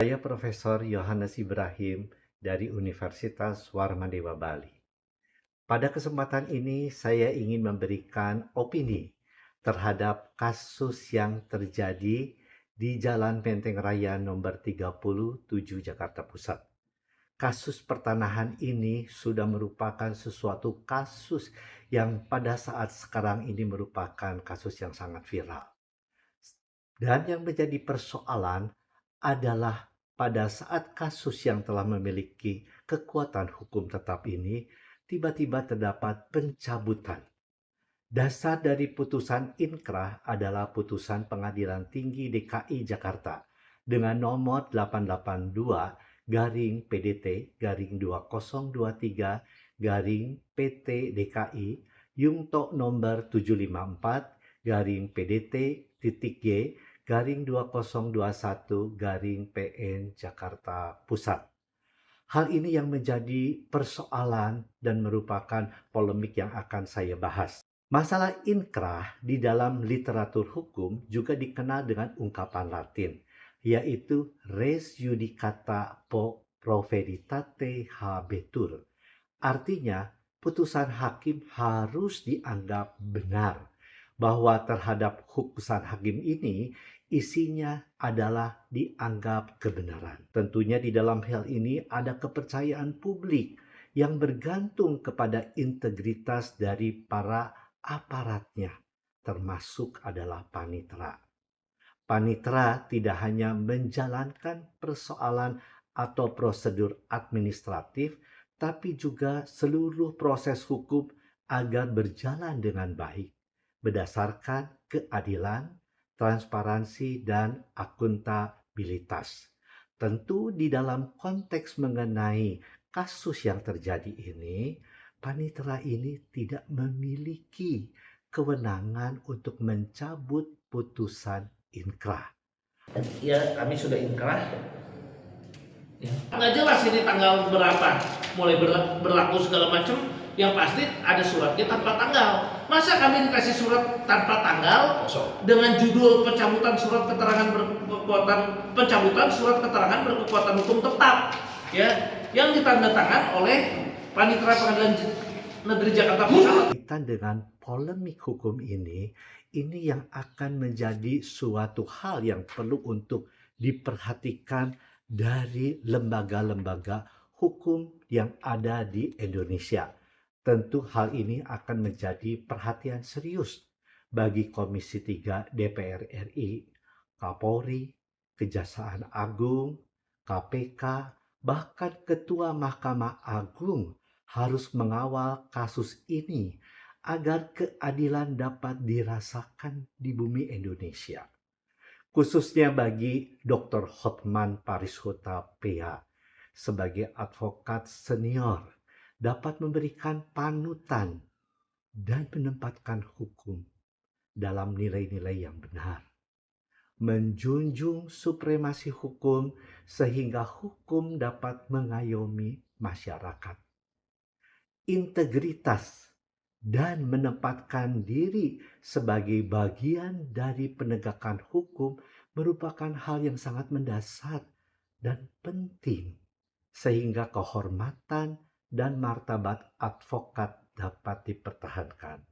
Saya Profesor Yohanes Ibrahim dari Universitas Warmadewa Bali. Pada kesempatan ini saya ingin memberikan opini terhadap kasus yang terjadi di Jalan Menteng Raya nomor 37 Jakarta Pusat. Kasus pertanahan ini sudah merupakan sesuatu kasus yang pada saat sekarang ini merupakan kasus yang sangat viral. Dan yang menjadi persoalan adalah pada saat kasus yang telah memiliki kekuatan hukum tetap ini tiba-tiba terdapat pencabutan. Dasar dari putusan inkrah adalah putusan Pengadilan Tinggi DKI Jakarta dengan nomor 882 garing PDT garing 2023 garing PT DKI Yungto nomor 754 garing PDT titik G garing 2021 garing PN Jakarta Pusat. Hal ini yang menjadi persoalan dan merupakan polemik yang akan saya bahas. Masalah inkrah di dalam literatur hukum juga dikenal dengan ungkapan Latin, yaitu res judicata pro veritate habetur. Artinya, putusan hakim harus dianggap benar, bahwa terhadap putusan hakim ini isinya adalah dianggap kebenaran. Tentunya di dalam hal ini ada kepercayaan publik yang bergantung kepada integritas dari para aparatnya, termasuk adalah panitera. Panitera tidak hanya menjalankan persoalan atau prosedur administratif, tapi juga seluruh proses hukum agar berjalan dengan baik, berdasarkan keadilan, transparansi, dan akuntabilitas. Tentu di dalam konteks mengenai kasus yang terjadi ini, panitera ini tidak memiliki kewenangan untuk mencabut putusan inkrah. Ya, kami sudah inkrah. Ya. Nggak jelas ini tanggal berapa, mulai berlaku segala macam. Yang pasti ada suratnya tanpa tanggal. Masa kami dikasih surat tanpa tanggal dengan judul pencabutan surat keterangan berkekuatan surat keterangan berkekuatan hukum tetap, ya, yang ditandatangan oleh Panitera Pengadilan Negeri Jakarta Pusat. Dengan polemik hukum ini yang akan menjadi suatu hal yang perlu untuk diperhatikan dari lembaga-lembaga hukum yang ada di Indonesia. Tentu hal ini akan menjadi perhatian serius bagi Komisi 3 DPR RI, Kapolri, Kejaksaan Agung, KPK, bahkan Ketua Mahkamah Agung harus mengawal kasus ini agar keadilan dapat dirasakan di bumi Indonesia. Khususnya bagi Dr. Hotman Parishuta PH sebagai advokat senior dapat memberikan panutan dan menempatkan hukum dalam nilai-nilai yang benar. Menjunjung supremasi hukum sehingga hukum dapat mengayomi masyarakat. Integritas dan menempatkan diri sebagai bagian dari penegakan hukum merupakan hal yang sangat mendasar dan penting sehingga kehormatan dan martabat advokat dapat dipertahankan.